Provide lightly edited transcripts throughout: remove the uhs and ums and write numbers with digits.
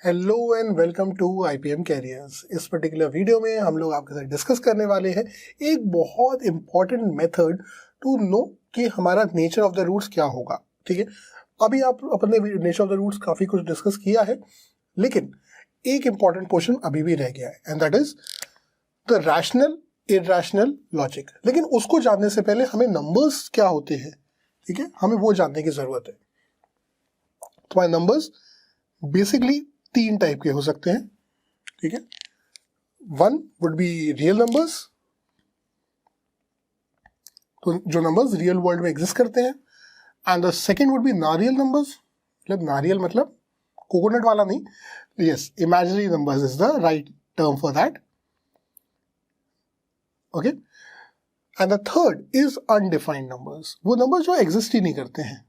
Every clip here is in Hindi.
Hello and welcome to IPM careers. इस पर्टिकुलर वीडियो में हम लोग आपके साथ डिस्कस करने वाले हैं एक बहुत इंपॉर्टेंट मेथड टू नो कि हमारा नेचर ऑफ द रूट्स क्या होगा। ठीक है, अभी आप अपने नेचर ऑफ द रूट्स काफ़ी कुछ डिस्कस किया है, लेकिन एक इंपॉर्टेंट पोर्शन अभी भी रह गया है and that is the rational irrational logic. लेकिन उसको जानने से पहले हमें नंबर्स क्या होते हैं, ठीक है, हमें वो जानने की ज़रूरत है। तो हमारे नंबर्स बेसिकली तीन टाइप के हो सकते हैं। ठीक है, one would be real numbers, तो जो नंबर्स रियल वर्ल्ड में एग्जिस्ट करते हैं, and the second would be नारियल नंबर्स। मतलब नारियल मतलब कोकोनट वाला नहीं, yes, imaginary numbers is the right term for that. Okay, and the third is undefined numbers, वो नंबर जो एग्जिस्ट ही नहीं करते हैं,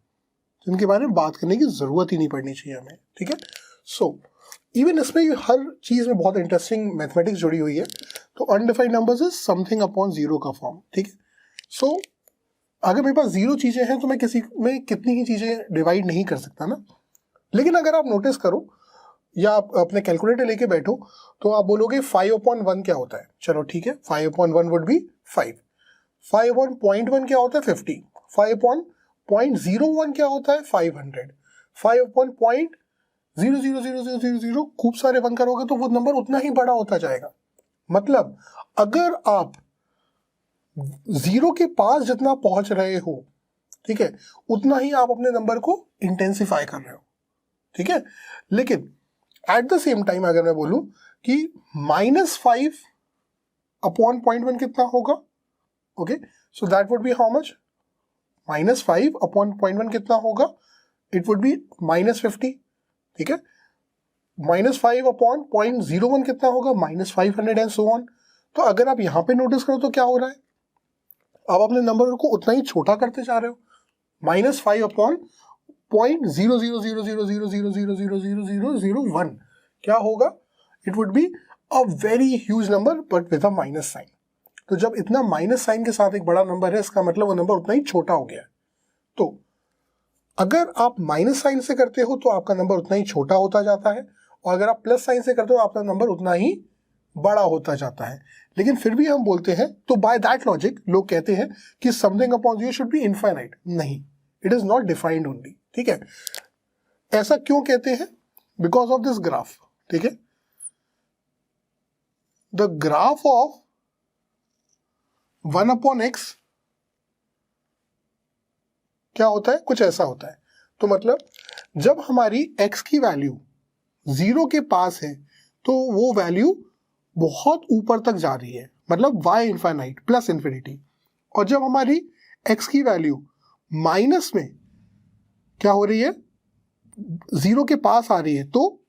जिनके बारे में बात करने की जरूरत ही नहीं पड़नी चाहिए हमें। ठीक है, सो इवन इसमें हर चीज में बहुत इंटरेस्टिंग मैथमेटिक्स जुड़ी हुई है। तो undefined numbers is something upon zero का फॉर्म। ठीक है, सो अगर मेरे पास जीरो चीजें हैं तो मैं किसी में कितनी ही चीजें डिवाइड नहीं कर सकता ना। लेकिन अगर आप नोटिस करो या आप अपने कैलकुलेटर लेके बैठो तो आप बोलोगे 5/1 क्या होता है। चलो ठीक है, 5/1 वुड बी 5। 5/0.1 क्या होता है 50। 5/0.01 क्या होता है 500। 5/0.00000 खूब सारे वन करोगे तो वो नंबर उतना ही बड़ा होता जाएगा। मतलब अगर आप जीरो के पास जितना पहुंच रहे हो, ठीक है, उतना ही आप अपने नंबर को इंटेंसिफाई कर रहे हो। ठीक है, लेकिन एट द सेम टाइम अगर मैं बोलूं कि -5/0.1 कितना होगा, okay, so that would be how much. -5/0.1 कितना होगा, इट वुड बी -50। ठीक है, -5/0.01 कितना होगा, -500 एंड सो ऑन। तो अगर आप यहां पे नोटिस करो तो क्या हो रहा है, आप अपने नंबर को उतना ही छोटा करते जा रहे हो। -5/0.00000000001 क्या होगा, it would be a very huge number but with a minus sign. तो जब इतना माइनस साइन के साथ एक बड़ा नंबर है, इसका मतलब वो नंबर उतना ही छोटा हो गया है। तो अगर आप माइनस साइन से करते हो तो आपका नंबर उतना ही छोटा होता जाता है, और अगर आप प्लस साइन से करते हो आपका नंबर उतना ही बड़ा होता जाता है। लेकिन फिर भी हम बोलते हैं, तो बाय दैट लॉजिक लोग कहते हैं कि something upon zero should be infinite. नहीं, it is not defined only. ठीक है, ऐसा क्यों कहते हैं, बिकॉज ऑफ दिस ग्राफ। ठीक है, द ग्राफ ऑफ 1/x क्या होता है, कुछ ऐसा होता है। तो मतलब जब हमारी x की वैल्यू जीरो के पास है तो वो वैल्यू बहुत ऊपर तक जा रही है, मतलब y इनफाइनाइट प्लस इन्फिनिटी। और जब हमारी x की वैल्यू माइनस में क्या हो रही है, जीरो के पास आ रही है, तो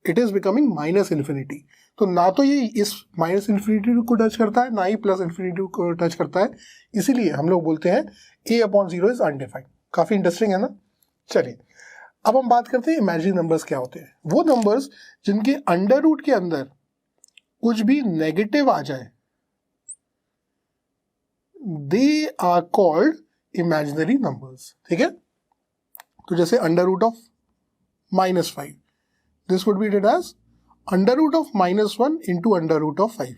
it is becoming minus infinity. तो ना तो ये इस माइनस इन्फिनिटी को टच करता है, ना ही प्लस इन्फिनिटी को टच करता है। इसीलिए हम लोग बोलते हैं a/0 इज अनडिफाइंड। काफी इंटरेस्टिंग है ना। चलिए अब हम बात करते हैं इमेजिनरी नंबर्स क्या होते हैं। वो नंबर्स जिनके अंडर रूट के अंदर कुछ भी नेगेटिव आ जाए, they are called imaginary numbers. ठीक है, तो जैसे under root of -5, this would be written as under root of -1 into under root of 5,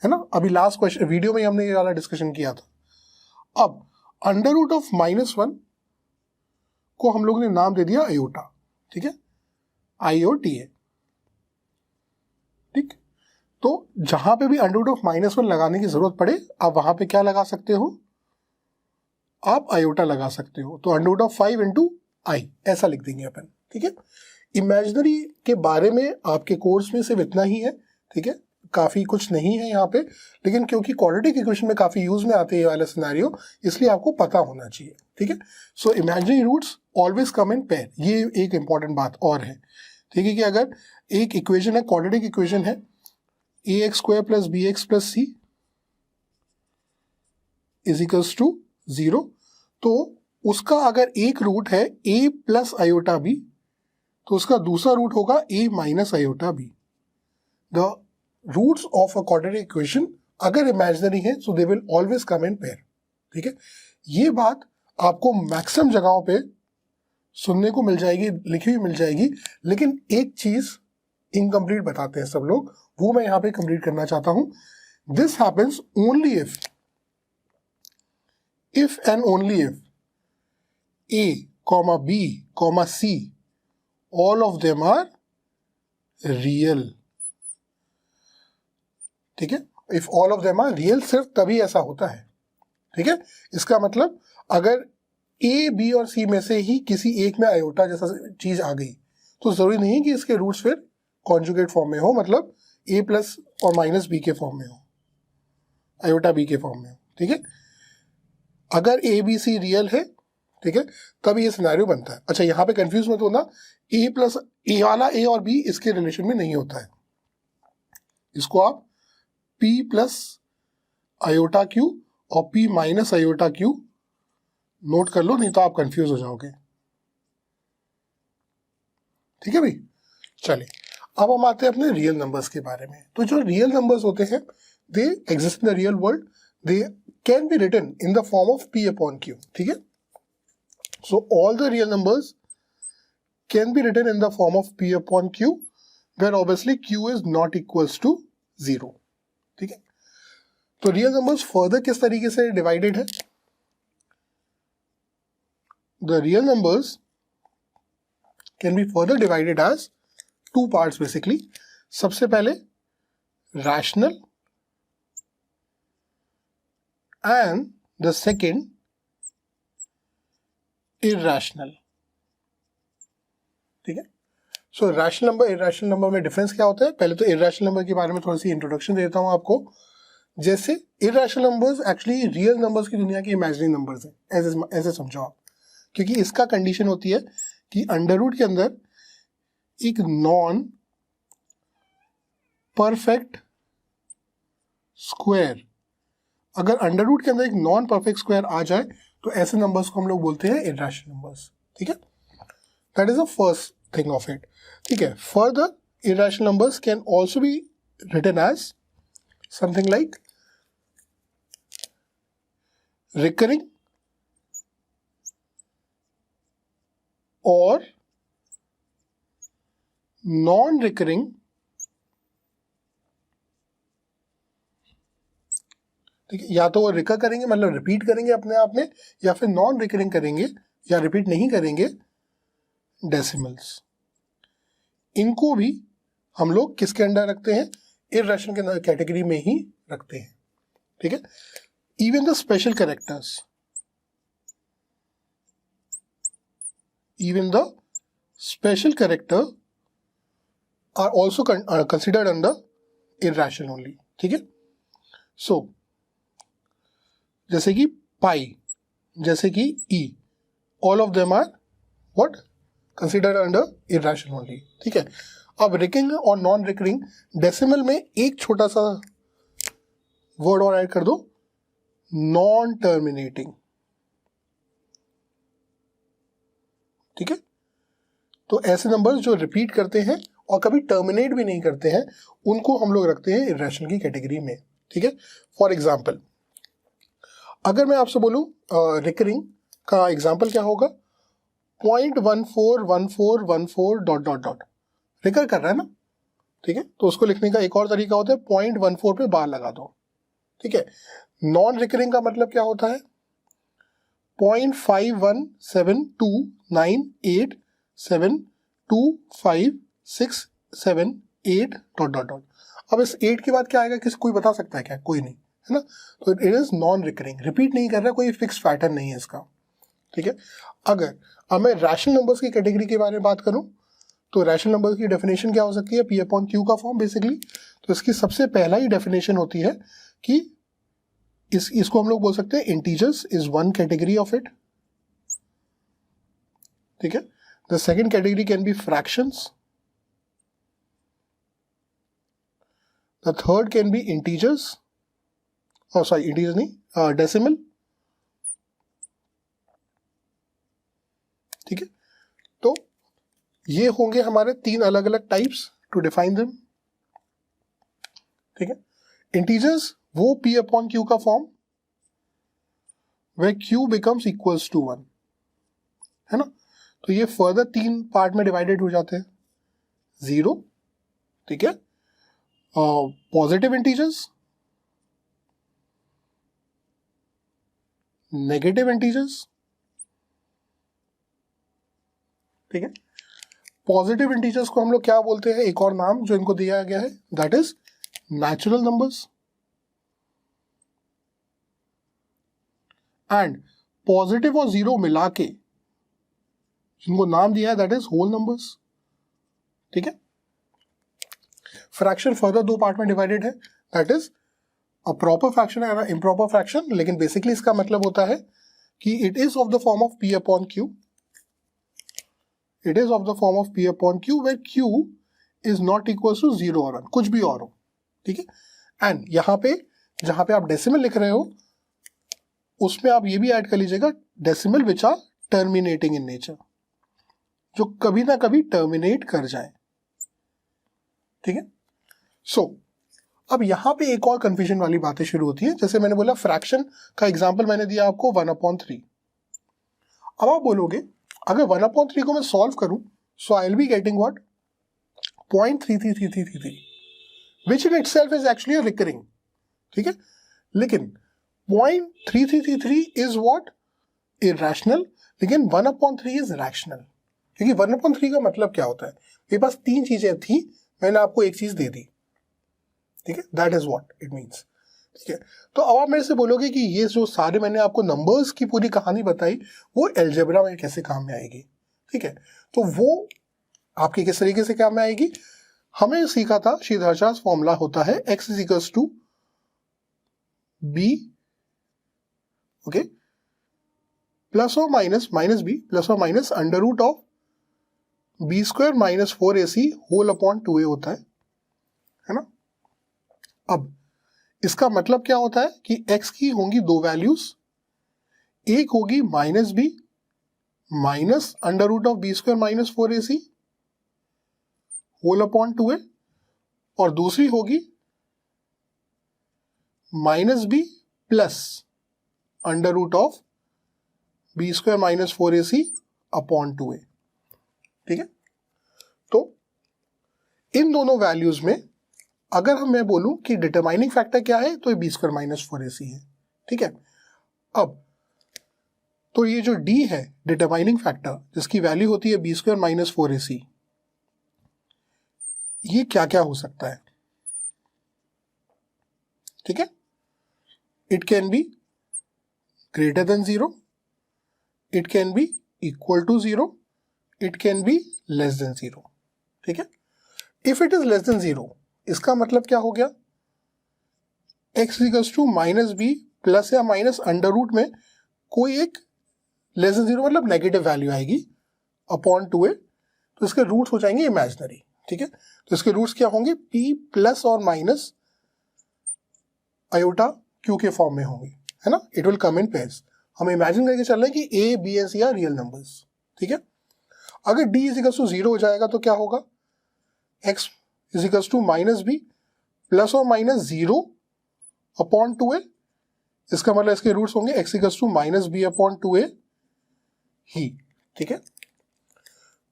है ना। अभी लास्ट क्वेश्चन वीडियो में हमने ये वाला डिस्कशन किया था। अब अंडर रूट ऑफ -1 को हम लोग ने नाम दे दिया आयोटा। ठीक है, IOTA। ठीक, तो जहां पे भी अंडर रूट ऑफ -1 लगाने की जरूरत पड़े, आप वहां पे क्या लगा सकते हो, आप आयोटा लगा सकते हो। तो अंडर रूट ऑफ 5 इंटू आई ऐसा लिख देंगे अपन। ठीक है, इमेजिनरी के बारे में आपके कोर्स में सिर्फ इतना ही है। ठीक है, काफी कुछ नहीं है यहाँ पे, लेकिन क्योंकि क्वाड्रेटिक इक्वेशन में काफी यूज में आते हैं ये वाला सिनेरियो, इसलिए आपको पता होना चाहिए। ठीक है, so imaginary roots always come in pair. ये एक इंपॉर्टेंट बात और है। ठीक है, कि अगर एक इक्वेशन है, क्वाड्रेटिक इक्वेशन है, ax² + bx + c = 0, तो उसका अगर एक रूट है a + iota_b, तो उसका दूसरा रूट होगा a - iota_b। The roots of a quadratic equation अगर इमेजिनरी है so they will always come in pair. ठीक है, ये बात आपको मैक्सिमम जगहों पे सुनने को मिल जाएगी, लिखी हुई मिल जाएगी। लेकिन एक चीज इनकम्प्लीट बताते हैं सब लोग, वो मैं यहाँ पे कंप्लीट करना चाहता हूँ. This happens only if and only if A, B, C, all of them are real. ठीक है, if all of them are real सिर्फ तभी ऐसा होता है. ठीक है, इसका मतलब अगर A, B और C में से ही किसी एक में आयोटा जैसा चीज आ गई तो जरूरी नहीं कि इसके रूट्स फिर कॉन्जुगेट फॉर्म में हो, मतलब A प्लस और माइनस B के फॉर्म में हो, आयोटा B के फॉर्म में हो. ठीक है, अगर A, B, C रियल है, ठीक है, तब ये सिनेरियो बनता है. अच्छा, यहाँ पे कंफ्यूज मत होना, A प्लस A वाला A और B इसके रिलेशन में नहीं होता है. इसको आप P प्लस आयोटा Q और P minus iota Q note कर लो, नहीं तो आप कंफ्यूज हो जाओगे. ठीक है भाई, चलिए अब हम आते हैं अपने रियल नंबर्स के बारे में. तो जो रियल नंबर्स होते हैं, they exist in the real world, they can be written in the form of P upon Q. ठीक है, so all the real numbers can be written in the form of P upon Q, where obviously Q is not equals to 0. ठीक है, तो रियल नंबर्स फर्दर किस तरीके से डिवाइडेड है? The real numbers can be further divided as two parts basically. सबसे पहले rational and the second irrational. ठीक है, सो रैशनल नंबर इरेशनल नंबर में डिफरेंस क्या होता है? पहले तो इरेशनल नंबर के बारे में थोड़ी सी इंट्रोडक्शन देता हूं आपको. जैसे irrational numbers actually real numbers की दुनिया के इमेजिनरी नंबर्स हैं, ऐसे समझो आप, क्योंकि इसका कंडीशन होती है कि अंडर रूट के अंदर एक नॉन परफेक्ट स्क्वायर, अगर अंडर रूट के अंदर एक नॉन परफेक्ट स्क्वायर आ जाए तो ऐसे नंबर्स को हम लोग बोलते हैं इरेशनल नंबर्स. ठीक है, that is the first thing of it. ठीक है, further irrational numbers can also be written as something like recurring और नॉन रिकरिंग. ठीक है, या तो वो रिकर करेंगे मतलब रिपीट करेंगे अपने आप में, या फिर नॉन रिकरिंग करेंगे या रिपीट नहीं करेंगे डेसिमल्स. इनको भी हम लोग किसके अंडर रखते हैं? इरेशनल के कैटेगरी में ही रखते हैं. ठीक है, even the special characters, even the special character are also considered under irrational only. ठीक है, so जैसे कि पाई, जैसे कि e, all of them are what considered under irrational only. ठीक है, अब रिकरिंग और नॉन रिकरिंग डेसिमल में एक छोटा सा वर्ड और ऐड कर दो, नॉन टर्मिनेटिंग. ठीक है, तो ऐसे नंबर्स जो रिपीट करते हैं और कभी टर्मिनेट भी नहीं करते हैं, उनको हम लोग रखते हैं इरेशनल की कैटेगरी में. ठीक है, फॉर एग्जाम्पल अगर मैं आपसे बोलूं रिकरिंग का एग्जाम्पल क्या होगा? 0.141414 डॉट डॉट डॉट रिकर कर रहा है ना. ठीक है, तो उसको लिखने का एक और तरीका होता है 0.14 पे बार लगा दो. ठीक है, नॉन रिकरिंग का मतलब क्या होता है? 0.517298725678 डॉट डॉट डॉट. अब इस 8 के बाद क्या आएगा? कोई बता सकता है क्या? कोई नहीं, है ना. तो it is non recurring, repeat नहीं कर रहा, कोई फिक्स पैटर्न नहीं है इसका. ठीक है, अगर अब मैं रैशनल नंबर्स की कैटेगरी के बारे में बात करूं तो रैशनल नंबर्स की डेफिनेशन क्या हो सकती है? P अपॉन Q का फॉर्म बेसिकली. तो इसकी सबसे पहला ही डेफिनेशन होती है कि इसको हम लोग बोल सकते हैं integers is one category of it. ठीक है, the second category can be fractions, the third can be integers, और सॉरी इंटीजर्स नहीं, डेसिमल. ठीक है, तो ये होंगे हमारे 3 अलग अलग टाइप्स टू डिफाइन देम. ठीक है, इंटीजर्स वो P अपॉन Q का form where Q becomes equals to 1, है ना. तो ये फर्दर 3 पार्ट में डिवाइडेड हो जाते हैं, 0, ठीक है, पॉजिटिव इंटीजर्स, नेगेटिव इंटीजर्स, ठीक है। पॉजिटिव इंटीजर्स को हम लोग क्या बोलते हैं, एक और नाम जो इनको दिया गया है, that is natural numbers. And positive और जीरो मिला के जिनको नाम दिया है दैट इज होल नंबर्स, ठीक है। फ्रैक्शन फर्दर दो पार्ट में डिवाइडेड है, that is a proper fraction and improper fraction, लेकिन बेसिकली इसका मतलब होता है कि it is of the form of p upon q, it is of the form of p upon q वेयर q is not equal to 0 और 1, कुछ भी और हो, ठीक है। एंड यहाँ पे जहां पे आप डेसिमल लिख रहे हो उसमें आप ये भी ऐड कर लीजिएगा decimal which are terminating in nature, जो कभी ना कभी टर्मिनेट कर जाए, ठीक है। सो अब यहां पे एक और कंफ्यूजन वाली बातें शुरू होती है। जैसे मैंने बोला फ्रैक्शन का एग्जांपल मैंने दिया आपको 1/3। अब आप बोलोगे अगर 1/3 को मैं सॉल्व करूं so I will be getting what 0.333333 which in itself is actually recurring, ठीक है। लेकिन 0.3333 इज व्हाट इरेशनल, लेकिन 1/3 इज रैशनल। क्योंकि 1/3 का मतलब क्या होता है, मेरे पास तीन चीजें थी, मैंने आपको एक चीज दे दी, ठीक है, that is what it means, ठीक है। तो अब आप मेरे से बोलोगे कि ये जो सारे मैंने आपको नंबर्स की पूरी कहानी बताई वो अलजेब्रा में कैसे काम में आएगी, ठीक है। तो वो आपकी किस तरीके से काम में आएगी, हमें सीखा था श्रीधरचार्ज फॉर्मूला होता है x is equals to b, okay, plus और माइनस b प्लस और minus under root of b square minus 4ac whole upon 2a होता है ना। अब इसका मतलब क्या होता है कि x की होंगी दो वैल्यूज, एक होगी minus b minus under root of b square minus 4ac whole upon 2a, और दूसरी होगी minus b plus under root of b square minus 4ac upon 2a, ठीक है। तो इन दोनों वैल्यूज में अगर हम मैं बोलूं कि डिटरमाइनिंग फैक्टर क्या है तो ये b स्क्वायर माइनस 4ac है, ठीक है। अब तो ये जो d है डिटरमाइनिंग फैक्टर जिसकी वैल्यू होती है b स्क्वायर माइनस 4ac, ये क्या क्या हो सकता है, ठीक है। It can be greater than 0, it can be equal to 0, it can be less than 0, ठीक है। If it is less than 0 इसका मतलब क्या हो गया, x equals to minus b plus या माइनस अंडर रूट में कोई एक लेस देन 0 मतलब नेगेटिव वैल्यू आएगी अपॉन 2a, तो इसके रूट्स हो जाएंगे इमेजिनरी, ठीक है। तो इसके रूट्स क्या होंगे, p प्लस और माइनस आयोटा q के फॉर्म में होंगे, है ना। It will come in pairs. हम इमेजिन करके चल रहे हैं कि a b and c are real numbers, ठीक है। अगर d इज इक्वल्स टू 0 हो जाएगा तो क्या होगा, x is equals to minus b plus और माइनस 0 अपॉन 2a, इसका मतलब इसके रूट्स होंगे x equals to minus b upon 2a ही, ठीक है।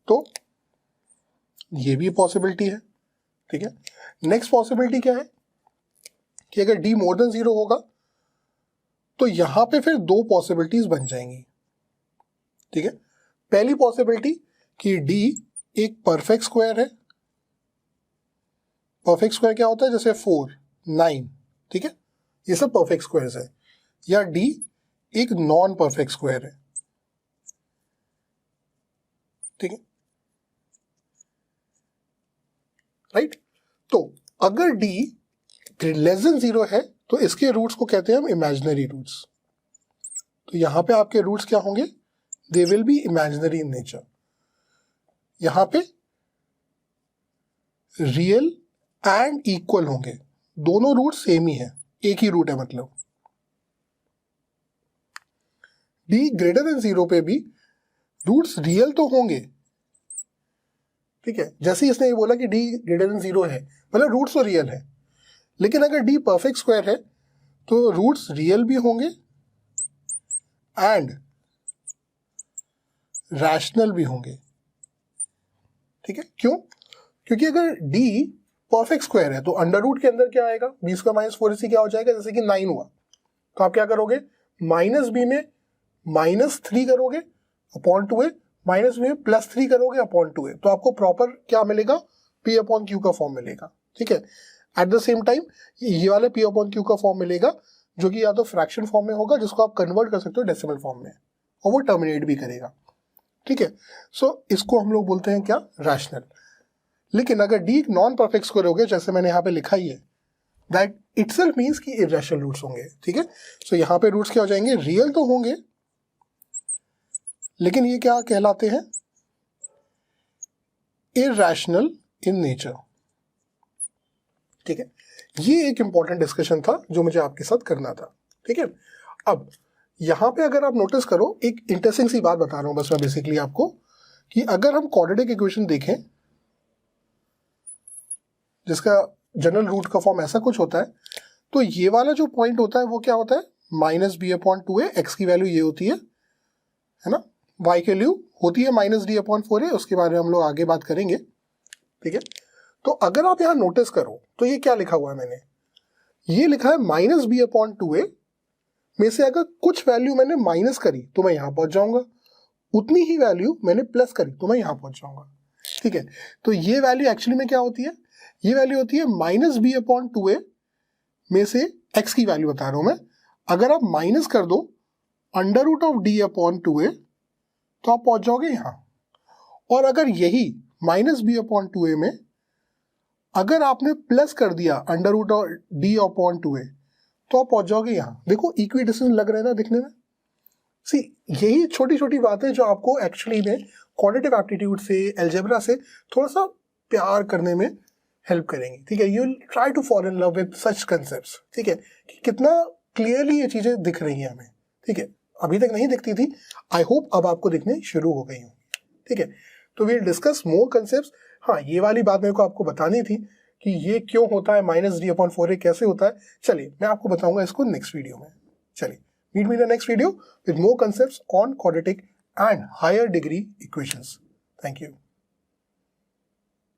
तो ये भी पॉसिबिलिटी है, ठीक है। नेक्स्ट पॉसिबिलिटी क्या है कि अगर d मोर देन 0 होगा तो यहां पे फिर दो पॉसिबिलिटीज बन जाएंगी, ठीक है। पहली पॉसिबिलिटी कि d एक परफेक्ट स्क्वायर है, परफेक्ट स्क्वायर क्या होता है, जैसे 4 9, ठीक है, ये सब परफेक्ट स्क्वायर्स है, या d एक नॉन परफेक्ट स्क्वायर है, ठीक है, राइट। तो अगर d लेस देन 0 है तो इसके रूट्स को कहते हैं हम इमेजिनरी रूट्स। तो यहां पे आपके रूट्स क्या होंगे, they will be imaginary in nature. यहां पे रियल एंड इक्वल होंगे, दोनों रूट सेम ही है, एक ही रूट है मतलब। d ग्रेटर देन 0 पे भी रूट्स रियल तो होंगे, ठीक है। जैसे ही इसने ये बोला कि d ग्रेटर देन 0 है मतलब रूट्स तो रियल है, लेकिन अगर d परफेक्ट स्क्वायर है तो रूट्स रियल भी होंगे एंड रैशनल भी होंगे, ठीक है। क्यों, क्योंकि अगर d परफेक्ट स्क्वायर है तो अंडर रूट के अंदर क्या आएगा, बी स्क्वायर माइनस 4ac क्या हो जाएगा, जैसे कि 9 हुआ तो आप क्या करोगे, माइनस बी में -3 करोगे अपॉन 2a, माइनस बी में +3 करोगे अपॉन 2a, तो आपको प्रॉपर क्या मिलेगा, p अपॉन क्यू का फॉर्म मिलेगा। ठीक है, एट द सेम टाइम ये वाला p अपॉन क्यू का फॉर्म मिलेगा जो कि या तो फ्रैक्शन फॉर्म में होगा जिसको आप कन्वर्ट कर सकते हो डेसिमल फॉर्म में, और वो टर्मिनेट भी करेगा। ठीक है, सो इसको हम लोग बोलते हैं क्या, रैशनल। लेकिन अगर d एक नॉन परफेक्ट स्क्वायर हो गया, जैसे मैंने यहाँ पे लिखा ही है, दैट इटसेल्फ मींस कि इरैशनल रूट्स होंगे। ठीक है, सो यहाँ पे रूट्स क्या हो जाएंगे, रियल तो होंगे लेकिन ये क्या कहलाते हैं, इरैशनल इन नेचर। ठीक है, ये एक इंपॉर्टेंट डिस्कशन था जो मुझे आपके साथ करना था। ठीक है, अब यहाँ पे अगर आप नोटिस करो, एक इंटरेस्टिंग सी बात बता रहा हूँ बस मैं बेसिकली आपको, कि अगर हम क्वाड्रेटिक इक्वेशन देखें जिसका जनरल रूट का फॉर्म ऐसा कुछ होता है, तो ये वाला जो पॉइंट होता है वो क्या होता है, -b/2a, x की वैल्यू ये होती है ना, y की वैल्यू होती है -d/4a, उसके बारे में हम लोग आगे बात करेंगे। ठीक है, तो अगर आप यहाँ नोटिस करो तो ये क्या लिखा हुआ है, मैंने ये लिखा है -b/2a में से अगर कुछ वैल्यू मैंने माइनस करी तो मैं यहाँ पहुंच जाऊंगा, उतनी ही वैल्यू मैंने प्लस करी तो मैं यहाँ पहुंच जाऊंगा। ठीक है, तो ये वैल्यू एक्चुअली में क्या होती है, ये वैल्यू होती है -b/2a में से x की वैल्यू बता रहा हूं मैं, अगर आप माइनस कर दो √d/2a तो आप पहुंच जाओगे यहाँ, और अगर यही -b/2a में अगर आपने प्लस कर दिया √d/2a तो आप पहुंच जाओगे यहाँ। देखो इक्वी डिस्टेंस लग रहा है ना दिखने में। सी, यही छोटी छोटी बातें जो आपको एक्चुअली में क्वाड्रेटिक एप्टीट्यूड से, अलजेब्रा से थोड़ा सा प्यार करने में हेल्प करेंगी। ठीक है, you will try to fall in love with such concepts. ठीक है, कि कितना क्लियरली ये चीज़ें दिख रही हैं हमें। ठीक है, अभी तक नहीं दिखती थी, आई होप अब आपको दिखने शुरू हो गई होंगी। ठीक है, तो वील डिस्कस मोर कंसेप्ट्स। हाँ, ये वाली बात मेरे को आपको बतानी थी कि ये क्यों होता है, -d/4a कैसे होता है। चलिए मैं आपको बताऊंगा इसको नेक्स्ट वीडियो में। चलिए, meet me the next video with more concepts on quadratic and higher degree equations. Thank you.